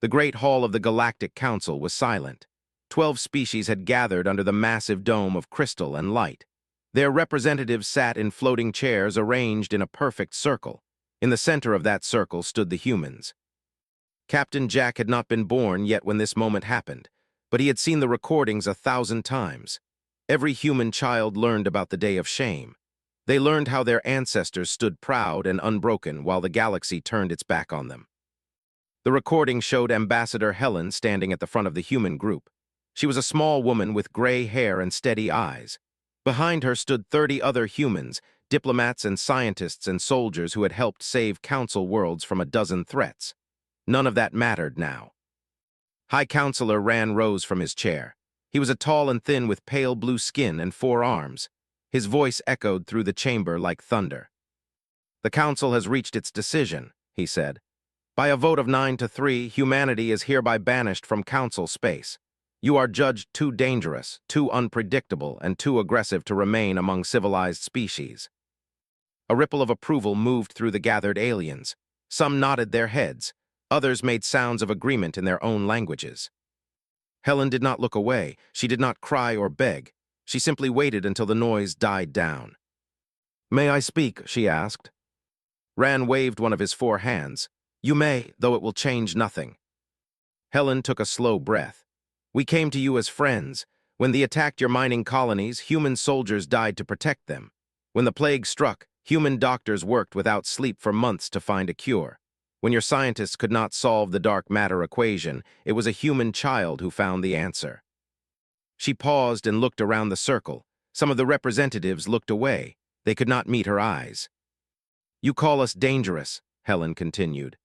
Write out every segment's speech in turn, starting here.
The great hall of the Galactic Council was silent. 12 species had gathered under the massive dome of crystal and light. Their representatives sat in floating chairs arranged in a perfect circle. In the center of that circle stood the humans. Captain Jack had not been born yet when this moment happened, but he had seen the recordings 1,000 times. Every human child learned about the Day of Shame. They learned how their ancestors stood proud and unbroken while the galaxy turned its back on them. The recording showed Ambassador Helen standing at the front of the human group. She was a small woman with gray hair and steady eyes. Behind her stood 30 other humans, diplomats and scientists and soldiers who had helped save Council worlds from a dozen threats. None of that mattered now. High Counselor Ran rose from his chair. He was a tall and thin with pale blue skin and 4 arms. His voice echoed through the chamber like thunder. "The Council has reached its decision," he said. "By a vote of 9-3, humanity is hereby banished from Council space. You are judged too dangerous, too unpredictable, and too aggressive to remain among civilized species." A ripple of approval moved through the gathered aliens. Some nodded their heads. Others made sounds of agreement in their own languages. Helen did not look away. She did not cry or beg. She simply waited until the noise died down. "May I speak?" she asked. Ran waved one of his 4 hands. "You may, though it will change nothing." Helen took a slow breath. "We came to you as friends. When they attacked your mining colonies, human soldiers died to protect them. When the plague struck, human doctors worked without sleep for months to find a cure. When your scientists could not solve the dark matter equation, it was a human child who found the answer." She paused and looked around the circle. Some of the representatives looked away. They could not meet her eyes. "You call us dangerous," Helen continued.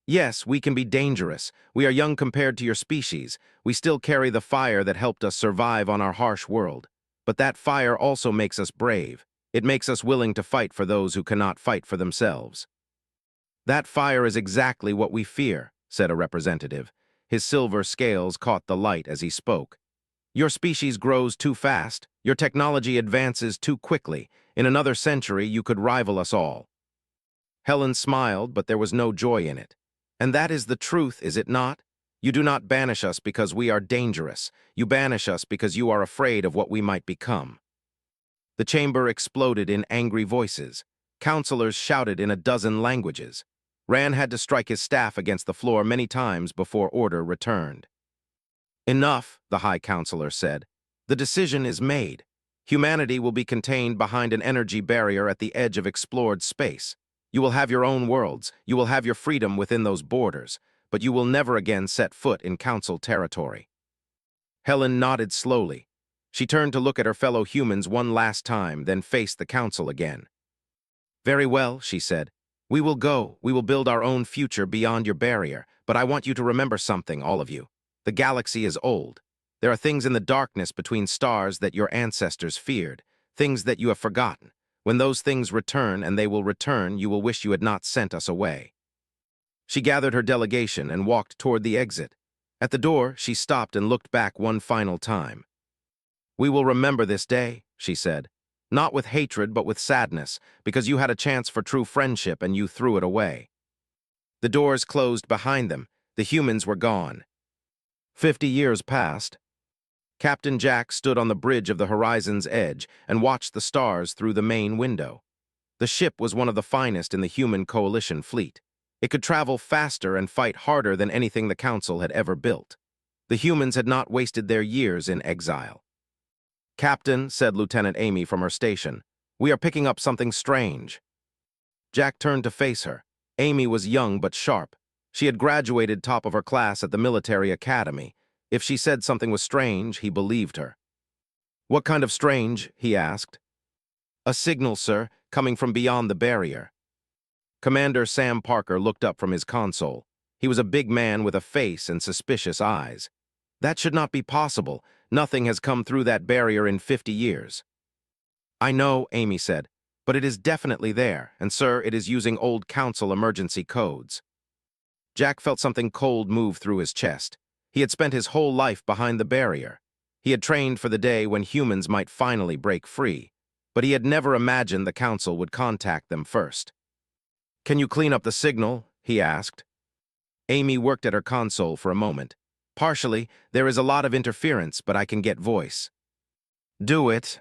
"Yes, we can be dangerous. We are young compared to your species. We still carry the fire that helped us survive on our harsh world. But that fire also makes us brave. It makes us willing to fight for those who cannot fight for themselves." "That fire is exactly what we fear," said a representative. His silver scales caught the light as he spoke. "Your species grows too fast. Your technology advances too quickly. In another century, you could rival us all." Helen smiled, but there was no joy in it. "And that is the truth, is it not? You do not banish us because we are dangerous. You banish us because you are afraid of what we might become." The chamber exploded in angry voices. Counselors shouted in a dozen languages. Ran had to strike his staff against the floor many times before order returned. "Enough," the High Counselor said. "The decision is made. Humanity will be contained behind an energy barrier at the edge of explored space. You will have your own worlds. You will have your freedom within those borders, but you will never again set foot in Council territory." Helen nodded slowly. She turned to look at her fellow humans one last time, then faced the Council again. "Very well," she said. "We will go. We will build our own future beyond your barrier. But I want you to remember something, all of you. The galaxy is old. There are things in the darkness between stars that your ancestors feared, things that you have forgotten. When those things return, and they will return, you will wish you had not sent us away." She gathered her delegation and walked toward the exit. At the door, she stopped and looked back one final time. "We will remember this day," she said. "Not with hatred, but with sadness, because you had a chance for true friendship and you threw it away." The doors closed behind them. The humans were gone. 50 years passed. Captain Jack stood on the bridge of the horizon's edge and watched the stars through the main window. The ship was one of the finest in the human coalition fleet. It could travel faster and fight harder than anything the Council had ever built. The humans had not wasted their years in exile. "Captain," said Lieutenant Amy from her station, "we are picking up something strange." Jack turned to face her. Amy was young but sharp. She had graduated top of her class at the military academy. If she said something was strange, he believed her. "What kind of strange?" he asked. "A signal, sir, coming from beyond the barrier." Commander Sam Parker looked up from his console. He was a big man with a face and suspicious eyes. "That should not be possible. Nothing has come through that barrier in 50 years. "I know," Amy said, "but it is definitely there, and sir, it is using old Council emergency codes." Jack felt something cold move through his chest. He had spent his whole life behind the barrier. He had trained for the day when humans might finally break free, but he had never imagined the Council would contact them first. "Can you clean up the signal?" he asked. Amy worked at her console for a moment. Partially, there is a lot of interference, but I can get voice. Do it.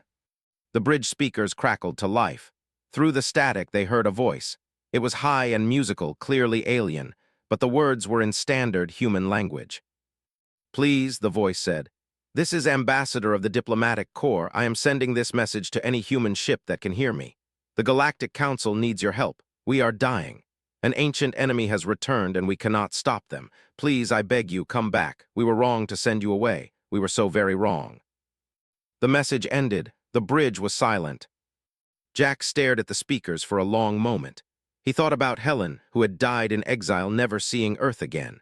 The bridge speakers crackled to life. Through the static, they heard a voice. It was high and musical, clearly alien, but the words were in standard human language. Please, the voice said. This is Ambassador of the Diplomatic Corps. I am sending this message to any human ship that can hear me. The Galactic Council needs your help. We are dying. An ancient enemy has returned and we cannot stop them. Please, I beg you, come back. We were wrong to send you away. We were so very wrong. The message ended. The bridge was silent. Jack stared at the speakers for a long moment. He thought about Helen, who had died in exile, never seeing Earth again.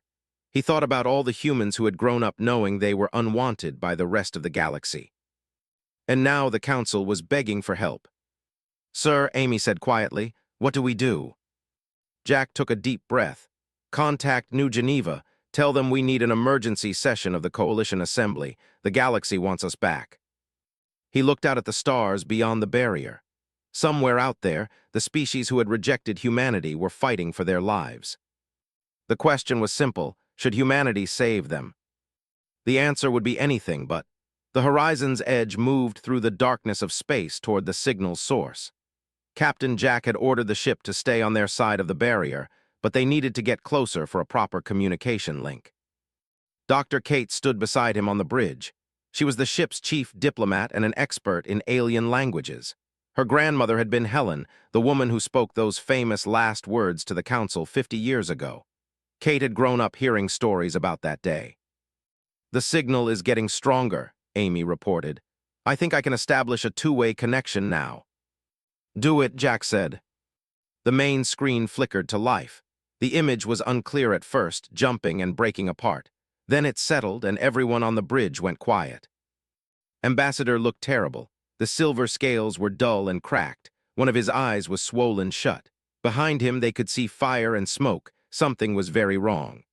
He thought about all the humans who had grown up knowing they were unwanted by the rest of the galaxy. And now the Council was begging for help. Sir, Amy said quietly, what do we do? Jack took a deep breath. Contact New Geneva. Tell them we need an emergency session of the Coalition Assembly. The galaxy wants us back. He looked out at the stars beyond the barrier. Somewhere out there, the species who had rejected humanity were fighting for their lives. The question was simple. Should humanity save them? The answer would be anything but. The horizon's edge moved through the darkness of space toward the signal's source. Captain Jack had ordered the ship to stay on their side of the barrier, but they needed to get closer for a proper communication link. Dr. Kate stood beside him on the bridge. She was the ship's chief diplomat and an expert in alien languages. Her grandmother had been Helen, the woman who spoke those famous last words to the Council 50 years ago. Kate had grown up hearing stories about that day. The signal is getting stronger, Amy reported. I think I can establish a two-way connection now. Do it, Jack said. The main screen flickered to life. The image was unclear at first, jumping and breaking apart. Then it settled and everyone on the bridge went quiet. Ambassador looked terrible. The silver scales were dull and cracked. One of his eyes was swollen shut. Behind him they could see fire and smoke. Something was very wrong.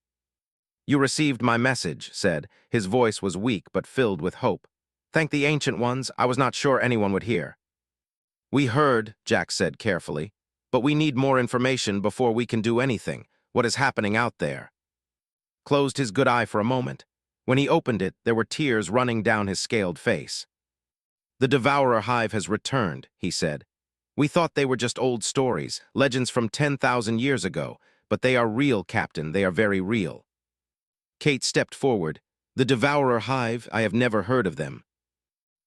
You received my message, said. His voice was weak but filled with hope. Thank the Ancient Ones, I was not sure anyone would hear. We heard, Jack said carefully, but we need more information before we can do anything. What is happening out there? Closed his good eye for a moment. When he opened it, there were tears running down his scaled face. The Devourer Hive has returned, he said. We thought they were just old stories, legends from 10,000 years ago, but they are real, Captain, they are very real. Kate stepped forward. The Devourer Hive, I have never heard of them.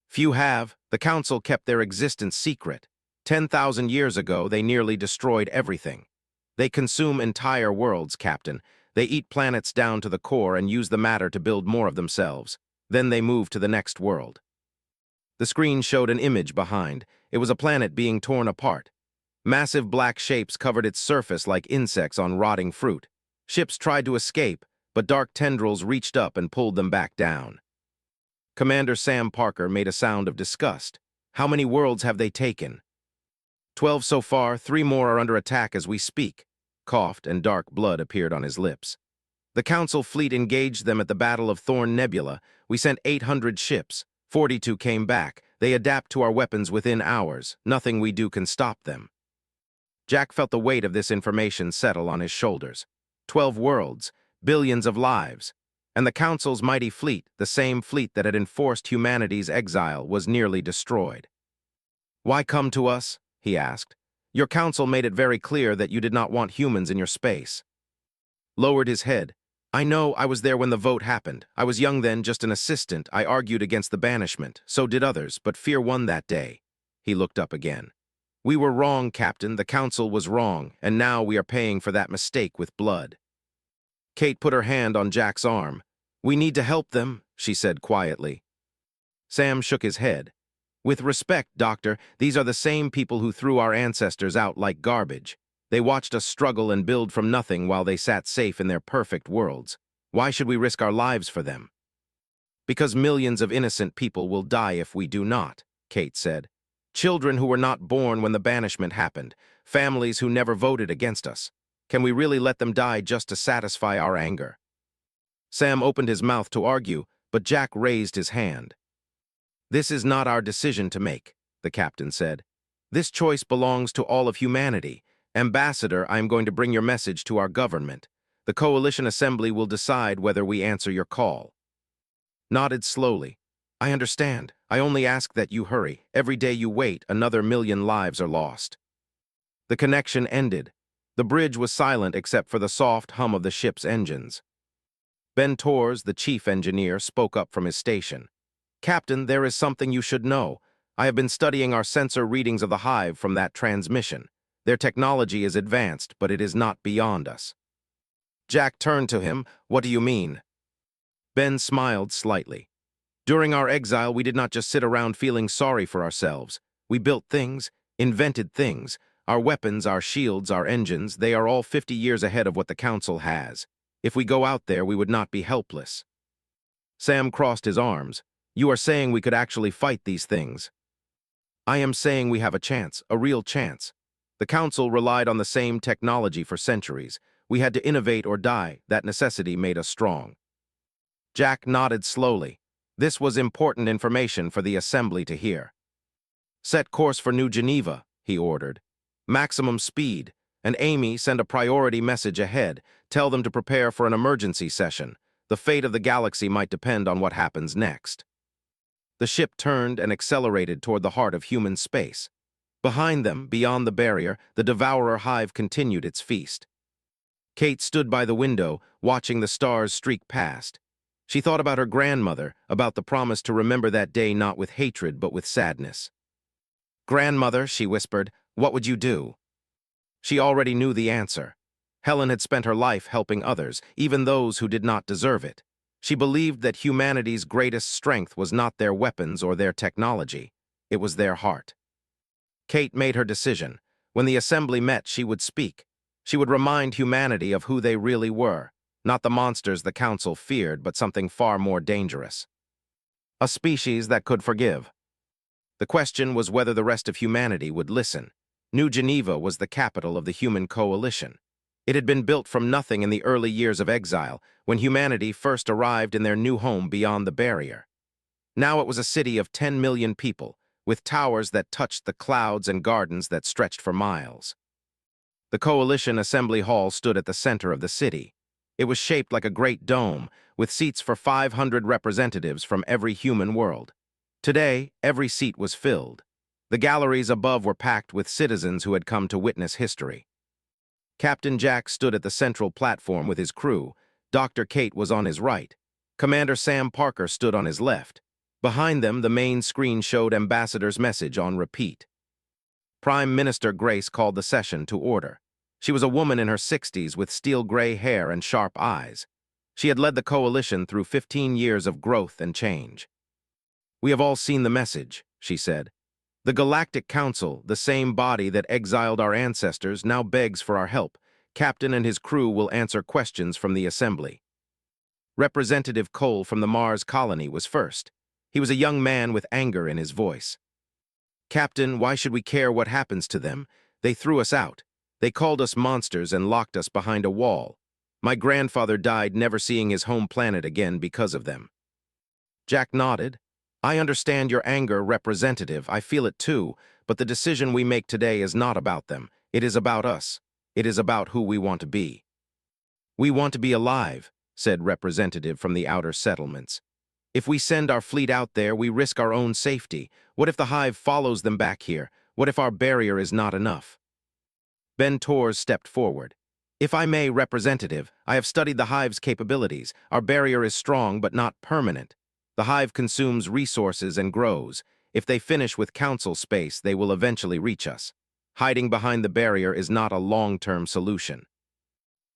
Few have. The Council kept their existence secret. 10,000 years ago, they nearly destroyed everything. They consume entire worlds, Captain. They eat planets down to the core and use the matter to build more of themselves. Then they move to the next world. The screen showed an image behind. It was a planet being torn apart. Massive black shapes covered its surface like insects on rotting fruit. Ships tried to escape, but dark tendrils reached up and pulled them back down. Commander Sam Parker made a sound of disgust. How many worlds have they taken? 12 so far, 3 more are under attack as we speak. Coughed, and dark blood appeared on his lips. The Council fleet engaged them at the Battle of Thorn Nebula. We sent 800 ships. 42 came back. They adapt to our weapons within hours. Nothing we do can stop them. Jack felt the weight of this information settle on his shoulders. 12 worlds, billions of lives. And the Council's mighty fleet, the same fleet that had enforced humanity's exile, was nearly destroyed. Why come to us? He asked. Your Council made it very clear that you did not want humans in your space. Lowered his head. I know, I was there when the vote happened. I was young then, just an assistant. I argued against the banishment. So did others, but fear won that day. He looked up again. We were wrong, Captain. The Council was wrong, and now we are paying for that mistake with blood. Kate put her hand on Jack's arm. We need to help them, she said quietly. Sam shook his head. With respect, Doctor, these are the same people who threw our ancestors out like garbage. They watched us struggle and build from nothing while they sat safe in their perfect worlds. Why should we risk our lives for them? Because millions of innocent people will die if we do not, Kate said. Children who were not born when the banishment happened. Families who never voted against us. Can we really let them die just to satisfy our anger? Sam opened his mouth to argue, but Jack raised his hand. This is not our decision to make, the captain said. This choice belongs to all of humanity. Ambassador, I am going to bring your message to our government. The Coalition Assembly will decide whether we answer your call. Nodded slowly. I understand. I only ask that you hurry. Every day you wait, another million lives are lost. The connection ended. The bridge was silent except for the soft hum of the ship's engines. Ben Torres, the chief engineer, spoke up from his station. Captain, there is something you should know. I have been studying our sensor readings of the hive from that transmission. Their technology is advanced, but it is not beyond us. Jack turned to him. What do you mean? Ben smiled slightly. During our exile, we did not just sit around feeling sorry for ourselves. We built things, invented things. Our weapons, our shields, our engines, they are all 50 years ahead of what the Council has. If we go out there, we would not be helpless. Sam crossed his arms. You are saying we could actually fight these things. I am saying we have a chance, a real chance. The Council relied on the same technology for centuries. We had to innovate or die. That necessity made us strong. Jack nodded slowly. This was important information for the Assembly to hear. Set course for New Geneva, he ordered. Maximum speed, and Amy, send a priority message ahead. Tell them to prepare for an emergency session. The fate of the galaxy might depend on what happens next. The ship turned and accelerated toward the heart of human space. Behind them, beyond the barrier, the Devourer hive continued its feast. Kate stood by the window, watching the stars streak past. She thought about her grandmother, about the promise to remember that day not with hatred but with sadness. Grandmother, she whispered, what would you do? She already knew the answer. Helen had spent her life helping others, even those who did not deserve it. She believed that humanity's greatest strength was not their weapons or their technology. It was their heart. Kate made her decision. When the Assembly met, she would speak. She would remind humanity of who they really were. Not the monsters the Council feared, but something far more dangerous. A species that could forgive. The question was whether the rest of humanity would listen. New Geneva was the capital of the human coalition. It had been built from nothing in the early years of exile, when humanity first arrived in their new home beyond the barrier. Now it was a city of 10 million people, with towers that touched the clouds and gardens that stretched for miles. The Coalition Assembly Hall stood at the center of the city. It was shaped like a great dome, with seats for 500 representatives from every human world. Today, every seat was filled. The galleries above were packed with citizens who had come to witness history. Captain Jack stood at the central platform with his crew. Dr. Kate was on his right. Commander Sam Parker stood on his left. Behind them, the main screen showed Ambassador's message on repeat. Prime Minister Grace called the session to order. She was a woman in her 60s with steel-gray hair and sharp eyes. She had led the coalition through 15 years of growth and change. We have all seen the message, she said. The Galactic Council, the same body that exiled our ancestors, now begs for our help. Captain and his crew will answer questions from the Assembly. Representative Cole from the Mars colony was first. He was a young man with anger in his voice. Captain, why should we care what happens to them? They threw us out. They called us monsters and locked us behind a wall. My grandfather died never seeing his home planet again because of them. Jack nodded. I understand your anger, Representative. I feel it too, but the decision we make today is not about them. It is about us. It is about who we want to be. We want to be alive, said Representative from the outer settlements. If we send our fleet out there, we risk our own safety. What if the hive follows them back here? What if our barrier is not enough? Ben Torres stepped forward. If I may, Representative, I have studied the hive's capabilities. Our barrier is strong but not permanent. The hive consumes resources and grows. If they finish with council space, they will eventually reach us. Hiding behind the barrier is not a long-term solution.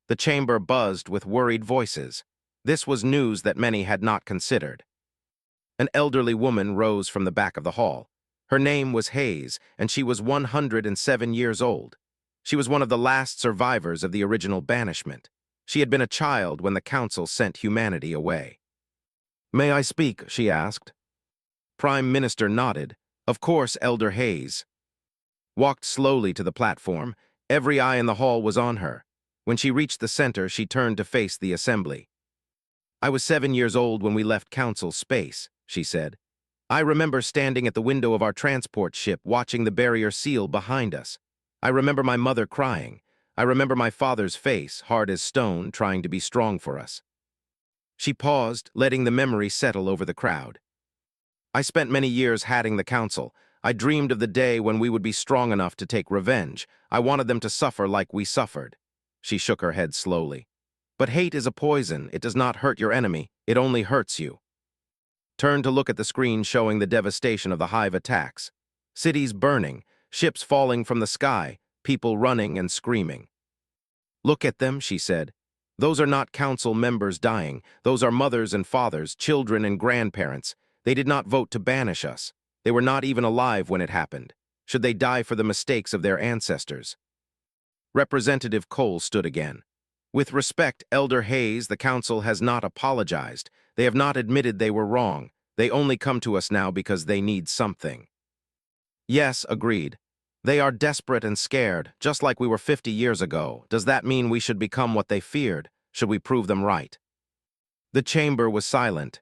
The chamber buzzed with worried voices. This was news that many had not considered. An elderly woman rose from the back of the hall. Her name was Hayes, and she was 107 years old. She was one of the last survivors of the original banishment. She had been a child when the council sent humanity away. May I speak? She asked. Prime Minister nodded. Of course, Elder Hayes. Walked slowly to the platform. Every eye in the hall was on her. When she reached the center, she turned to face the assembly. I was 7 years old when we left council space, she said. I remember standing at the window of our transport ship watching the barrier seal behind us. I remember my mother crying. I remember my father's face, hard as stone, trying to be strong for us. She paused, letting the memory settle over the crowd. I spent many years hatting the council. I dreamed of the day when we would be strong enough to take revenge. I wanted them to suffer like we suffered. She shook her head slowly. But hate is a poison. It does not hurt your enemy. It only hurts you. Turn to look at the screen showing the devastation of the hive attacks. Cities burning, ships falling from the sky, people running and screaming. Look at them, she said. Those are not council members dying. Those are mothers and fathers, children and grandparents. They did not vote to banish us. They were not even alive when it happened. Should they die for the mistakes of their ancestors? Representative Cole stood again. With respect, Elder Hayes, the council has not apologized. They have not admitted they were wrong. They only come to us now because they need something. Yes, agreed. They are desperate and scared, just like we were 50 years ago. Does that mean we should become what they feared? Should we prove them right? The chamber was silent.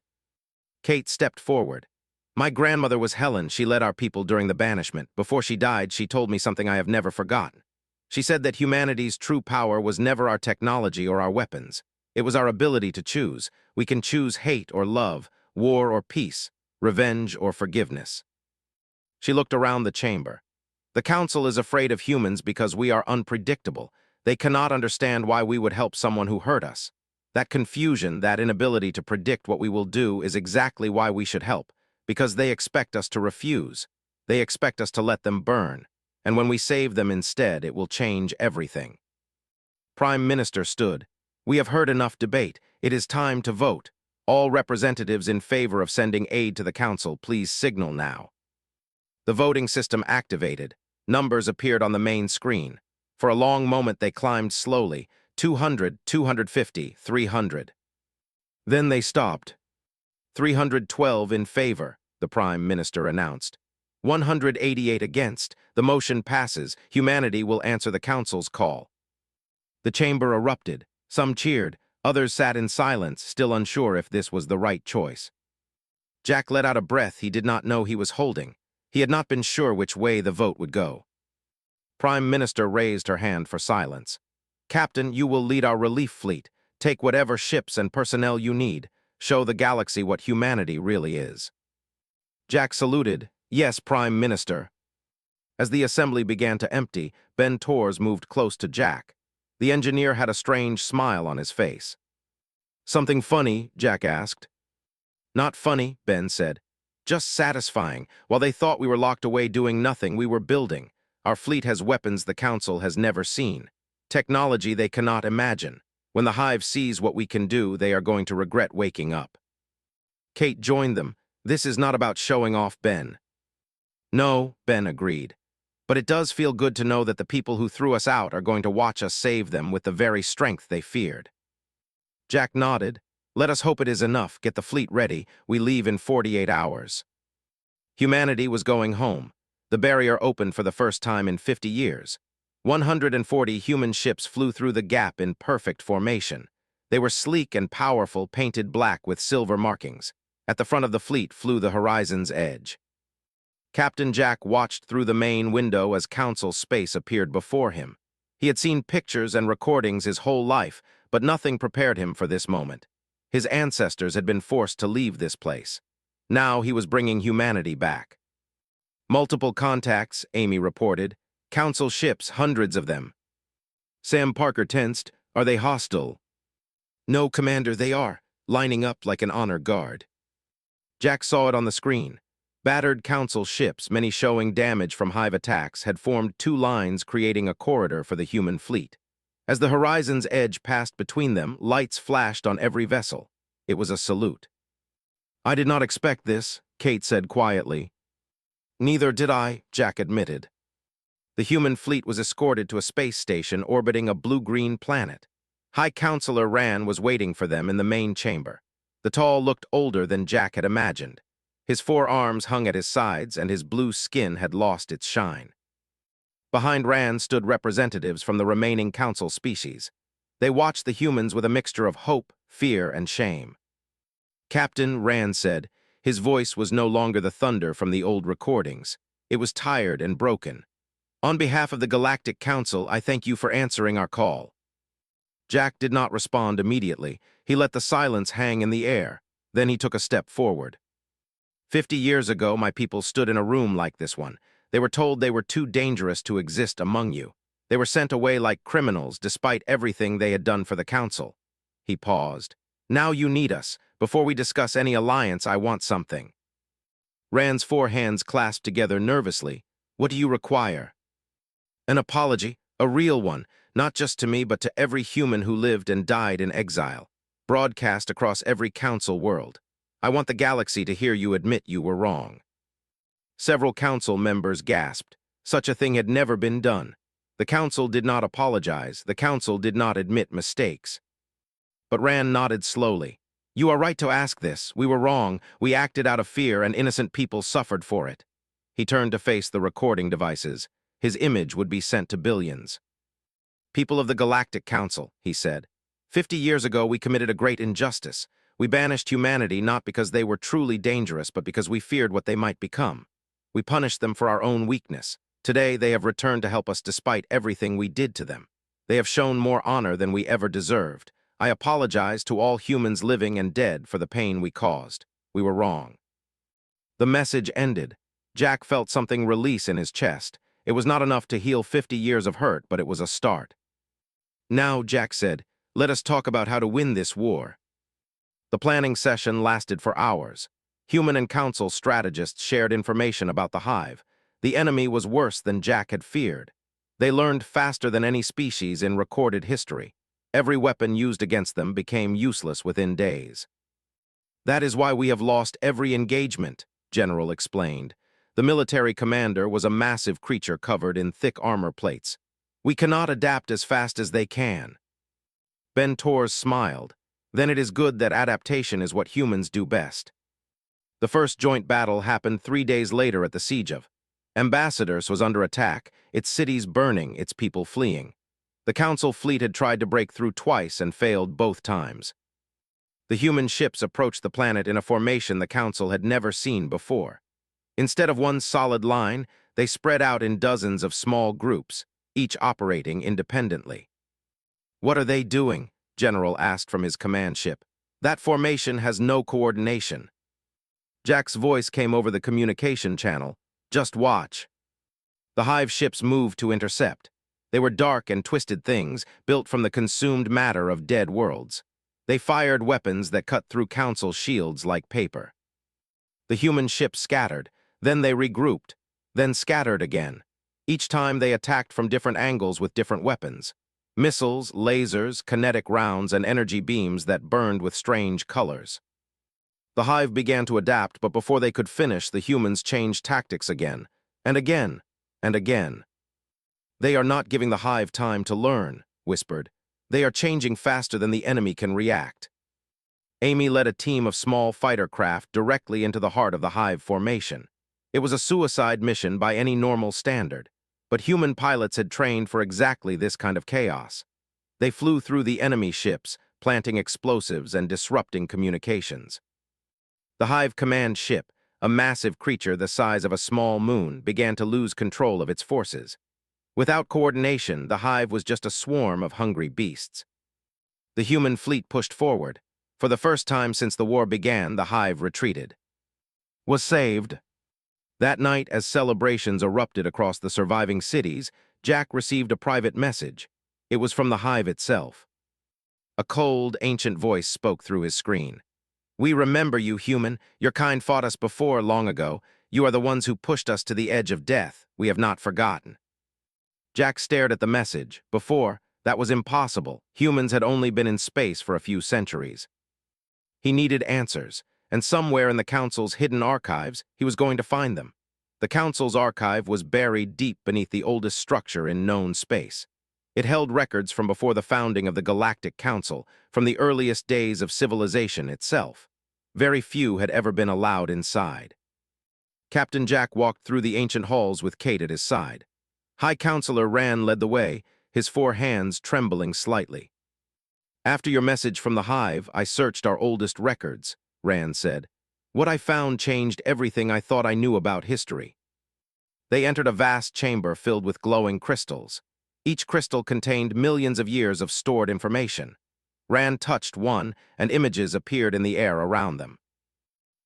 Kate stepped forward. My grandmother was Helen. She led our people during the banishment. Before she died, she told me something I have never forgotten. She said that humanity's true power was never our technology or our weapons. It was our ability to choose. We can choose hate or love, war or peace, revenge or forgiveness. She looked around the chamber. The council is afraid of humans because we are unpredictable. They cannot understand why we would help someone who hurt us. That confusion, that inability to predict what we will do is exactly why we should help, because they expect us to refuse. They expect us to let them burn. And when we save them instead, it will change everything. Prime Minister stood. We have heard enough debate. It is time to vote. All representatives in favor of sending aid to the council, please signal now. The voting system activated. Numbers appeared on the main screen. For a long moment they climbed slowly, 200, 250, 300. Then they stopped. 312 in favor, the Prime Minister announced. 188 against. The motion passes. Humanity will answer the council's call. The chamber erupted. Some cheered. Others sat in silence, still unsure if this was the right choice. Jack let out a breath he did not know he was holding. He had not been sure which way the vote would go. Prime Minister raised her hand for silence. Captain, you will lead our relief fleet. Take whatever ships and personnel you need. Show the galaxy what humanity really is. Jack saluted. Yes, Prime Minister. As the assembly began to empty, Ben Torres moved close to Jack. The engineer had a strange smile on his face. Something funny? Jack asked. Not funny, Ben said. Just satisfying. While they thought we were locked away doing nothing, we were building. Our fleet has weapons the Council has never seen. Technology they cannot imagine. When the Hive sees what we can do, they are going to regret waking up. Kate joined them. This is not about showing off, Ben. No, Ben agreed. But it does feel good to know that the people who threw us out are going to watch us save them with the very strength they feared. Jack nodded. Let us hope it is enough. Get the fleet ready. We leave in 48 hours. Humanity was going home. The barrier opened for the first time in 50 years. 140 human ships flew through the gap in perfect formation. They were sleek and powerful, painted black with silver markings. At the front of the fleet flew the horizon's edge. Captain Jack watched through the main window as Council space appeared before him. He had seen pictures and recordings his whole life, but nothing prepared him for this moment. His ancestors had been forced to leave this place. Now he was bringing humanity back. Multiple contacts, Amy reported. Council ships, hundreds of them. Sam Parker tensed. Are they hostile? No, Commander, they are, lining up like an honor guard. Jack saw it on the screen. Battered Council ships, many showing damage from Hive attacks, had formed two lines creating a corridor for the human fleet. As the horizon's edge passed between them, lights flashed on every vessel. It was a salute. I did not expect this, Kate said quietly. Neither did I, Jack admitted. The human fleet was escorted to a space station orbiting a blue-green planet. High Counselor Rand was waiting for them in the main chamber. The tall looked older than Jack had imagined. His 4 arms hung at his sides, and his blue skin had lost its shine. Behind Rand stood representatives from the remaining council species. They watched the humans with a mixture of hope, fear, and shame. Captain, Rand said. His voice was no longer the thunder from the old recordings. It was tired and broken. On behalf of the Galactic Council, I thank you for answering our call. Jack did not respond immediately. He let the silence hang in the air. Then he took a step forward. 50 years ago, my people stood in a room like this one. They were told they were too dangerous to exist among you. They were sent away like criminals, despite everything they had done for the Council. He paused. Now you need us. Before we discuss any alliance, I want something. Rand's four hands clasped together nervously. What do you require? An apology, a real one, not just to me but to every human who lived and died in exile, broadcast across every council world. I want the galaxy to hear you admit you were wrong. Several council members gasped. Such a thing had never been done. The council did not apologize. The council did not admit mistakes. But Rand nodded slowly. You are right to ask this. We were wrong. We acted out of fear, and innocent people suffered for it. He turned to face the recording devices. His image would be sent to billions. People of the Galactic Council, he said. 50 years ago, we committed a great injustice. We banished humanity not because they were truly dangerous, but because we feared what they might become. We punished them for our own weakness. Today, they have returned to help us despite everything we did to them. They have shown more honor than we ever deserved. I apologize to all humans living and dead for the pain we caused. We were wrong. The message ended. Jack felt something release in his chest. It was not enough to heal 50 years of hurt, but it was a start. Now, Jack said, let us talk about how to win this war. The planning session lasted for hours. Human and council strategists shared information about the hive. The enemy was worse than Jack had feared. They learned faster than any species in recorded history. Every weapon used against them became useless within days. That is why we have lost every engagement, General explained. The military commander was a massive creature covered in thick armor plates. We cannot adapt as fast as they can. Ben Torres smiled. Then it is good that adaptation is what humans do best. The first joint battle happened 3 days later at the siege of Ambassadors was under attack, its cities burning, its people fleeing. The Council fleet had tried to break through twice and failed both times. The human ships approached the planet in a formation the Council had never seen before. Instead of one solid line, they spread out in dozens of small groups, each operating independently. What are they doing? General asked from his command ship. That formation has no coordination. Jack's voice came over the communication channel. Just watch. The hive ships moved to intercept. They were dark and twisted things, built from the consumed matter of dead worlds. They fired weapons that cut through Council shields like paper. The human ships scattered, then they regrouped, then scattered again. Each time they attacked from different angles with different weapons. Missiles, lasers, kinetic rounds, and energy beams that burned with strange colors. The hive began to adapt, but before they could finish, the humans changed tactics again, and again, and again. They are not giving the hive time to learn, whispered. They are changing faster than the enemy can react. Amy led a team of small fighter craft directly into the heart of the hive formation. It was a suicide mission by any normal standard, but human pilots had trained for exactly this kind of chaos. They flew through the enemy ships, planting explosives and disrupting communications. The hive command ship, a massive creature the size of a small moon, began to lose control of its forces. Without coordination, the hive was just a swarm of hungry beasts. The human fleet pushed forward. For the first time since the war began, the hive retreated. Was saved. That night, as celebrations erupted across the surviving cities, Jack received a private message. It was from the hive itself. A cold, ancient voice spoke through his screen. We remember you, human. Your kind fought us before long ago. You are the ones who pushed us to the edge of death. We have not forgotten. Jack stared at the message. Before, that was impossible. Humans had only been in space for a few centuries. He needed answers, and somewhere in the Council's hidden archives, he was going to find them. The Council's archive was buried deep beneath the oldest structure in known space. It held records from before the founding of the Galactic Council, from the earliest days of civilization itself. Very few had ever been allowed inside. Captain Jack walked through the ancient halls with Kate at his side. High Counselor Rand led the way, his four hands trembling slightly. After your message from the hive, I searched our oldest records, Rand said. What I found changed everything I thought I knew about history. They entered a vast chamber filled with glowing crystals. Each crystal contained millions of years of stored information. Rand touched one, and images appeared in the air around them.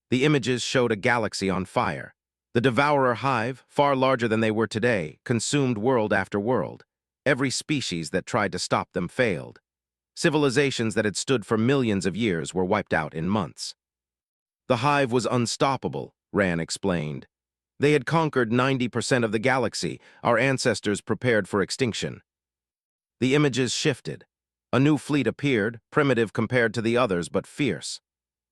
The images showed a galaxy on fire. The Devourer hive, far larger than they were today, consumed world after world. Every species that tried to stop them failed. Civilizations that had stood for millions of years were wiped out in months. The hive was unstoppable, Rand explained. They had conquered 90% of the galaxy, our ancestors prepared for extinction. The images shifted. A new fleet appeared, primitive compared to the others but fierce.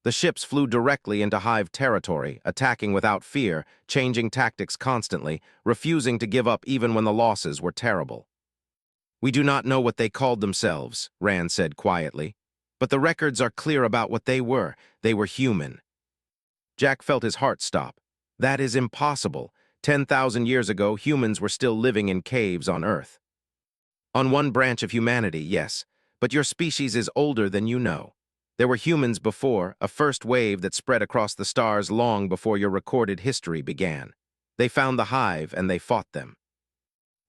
The ships flew directly into hive territory, attacking without fear, changing tactics constantly, refusing to give up even when the losses were terrible. We do not know what they called themselves, Rand said quietly, but the records are clear about what they were. They were human. Jack felt his heart stop. That is impossible. 10,000 years ago, humans were still living in caves on Earth. On one branch of humanity, yes, but your species is older than you know. There were humans before, a first wave that spread across the stars long before your recorded history began. They found the hive and they fought them.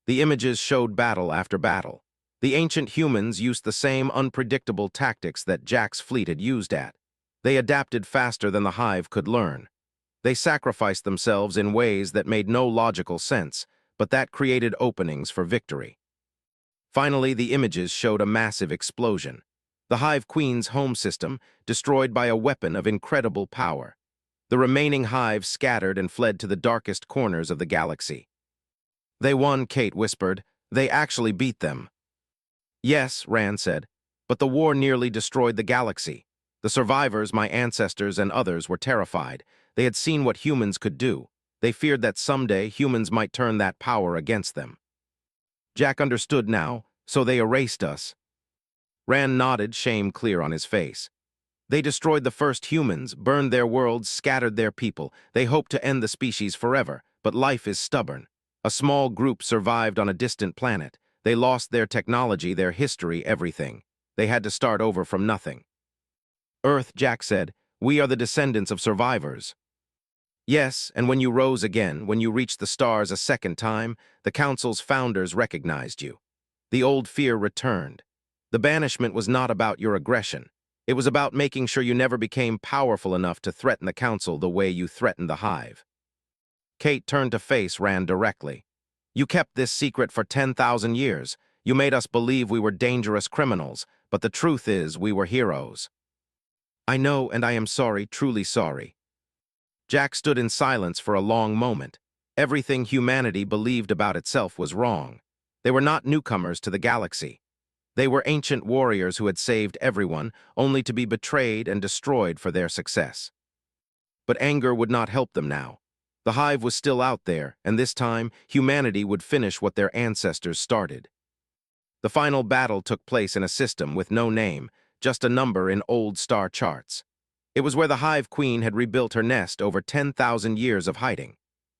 The images showed battle after battle. The ancient humans used the same unpredictable tactics that Jack's fleet had used at. They adapted faster than the hive could learn. They sacrificed themselves in ways that made no logical sense, but that created openings for victory. Finally, the images showed a massive explosion. The Hive Queen's home system, destroyed by a weapon of incredible power. The remaining hives scattered and fled to the darkest corners of the galaxy. They won, Kate whispered. They actually beat them. Yes, Rand said, but the war nearly destroyed the galaxy. The survivors, my ancestors and others, were terrified. They had seen what humans could do. They feared that someday humans might turn that power against them. Jack understood now, so they erased us. Rand nodded, shame clear on his face. They destroyed the first humans, burned their worlds, scattered their people. They hoped to end the species forever, but life is stubborn. A small group survived on a distant planet. They lost their technology, their history, everything. They had to start over from nothing. Earth, Jack said, we are the descendants of survivors. Yes, and when you rose again, when you reached the stars a second time, the Council's founders recognized you. The old fear returned. The banishment was not about your aggression. It was about making sure you never became powerful enough to threaten the Council the way you threatened the Hive. Kate turned to face Rand directly. You kept this secret for 10,000 years. You made us believe we were dangerous criminals, but the truth is we were heroes. I know, and I am sorry, truly sorry. Jack stood in silence for a long moment. Everything humanity believed about itself was wrong. They were not newcomers to the galaxy. They were ancient warriors who had saved everyone, only to be betrayed and destroyed for their success. But anger would not help them now. The Hive was still out there, and this time, humanity would finish what their ancestors started. The final battle took place in a system with no name, just a number in old star charts. It was where the Hive Queen had rebuilt her nest over 10,000 years of hiding.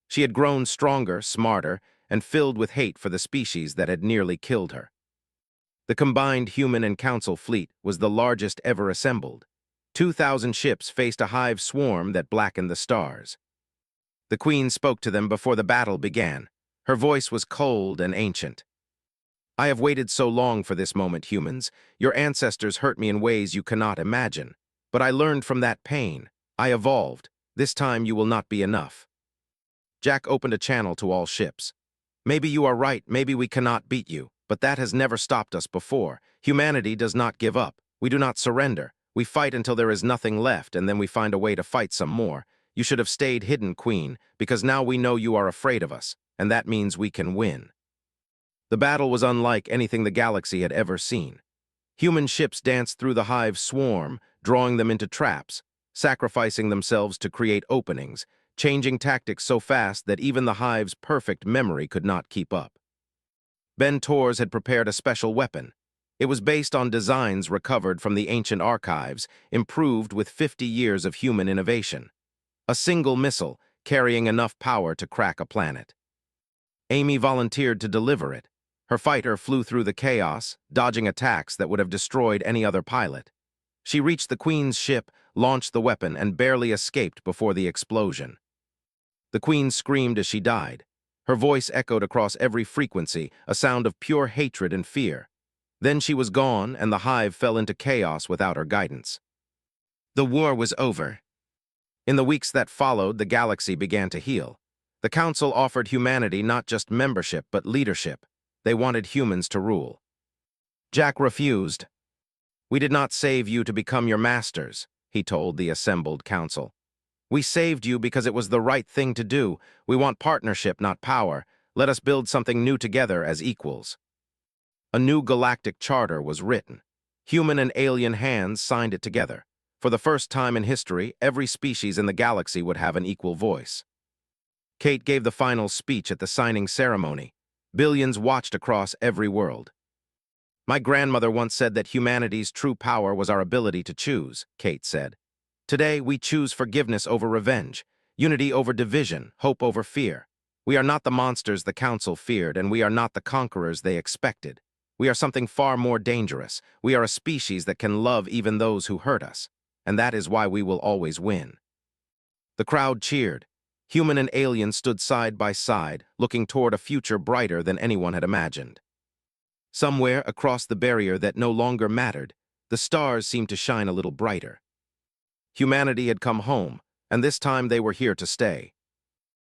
She had grown stronger, smarter, and filled with hate for the species that had nearly killed her. The combined human and council fleet was the largest ever assembled. 2,000 ships faced a hive swarm that blackened the stars. The Queen spoke to them before the battle began. Her voice was cold and ancient. I have waited so long for this moment, humans. Your ancestors hurt me in ways you cannot imagine. But I learned from that pain. I evolved. This time you will not be enough. Jack opened a channel to all ships. Maybe you are right, maybe we cannot beat you, but that has never stopped us before. Humanity does not give up. We do not surrender. We fight until there is nothing left, and then we find a way to fight some more. You should have stayed hidden, Queen, because now we know you are afraid of us, and that means we can win. The battle was unlike anything the galaxy had ever seen. Human ships danced through the hive swarm, drawing them into traps, sacrificing themselves to create openings, changing tactics so fast that even the hive's perfect memory could not keep up. Ben Torres had prepared a special weapon. It was based on designs recovered from the ancient archives, improved with 50 years of human innovation. A single missile, carrying enough power to crack a planet. Amy volunteered to deliver it. Her fighter flew through the chaos, dodging attacks that would have destroyed any other pilot. She reached the Queen's ship, launched the weapon, and barely escaped before the explosion. The Queen screamed as she died. Her voice echoed across every frequency, a sound of pure hatred and fear. Then she was gone, and the hive fell into chaos without her guidance. The war was over. In the weeks that followed, the galaxy began to heal. The Council offered humanity not just membership, but leadership. They wanted humans to rule. Jack refused. "We did not save you to become your masters," he told the assembled council. "We saved you because it was the right thing to do. We want partnership, not power. Let us build something new together as equals." A new galactic charter was written. Human and alien hands signed it together. For the first time in history, every species in the galaxy would have an equal voice. Kate gave the final speech at the signing ceremony. Billions watched across every world. "My grandmother once said that humanity's true power was our ability to choose," Kate said. "Today, we choose forgiveness over revenge, unity over division, hope over fear. We are not the monsters the Council feared, and we are not the conquerors they expected. We are something far more dangerous. We are a species that can love even those who hurt us, and that is why we will always win." The crowd cheered. Human and alien stood side by side, looking toward a future brighter than anyone had imagined. Somewhere across the barrier that no longer mattered, the stars seemed to shine a little brighter. Humanity had come home, and this time they were here to stay.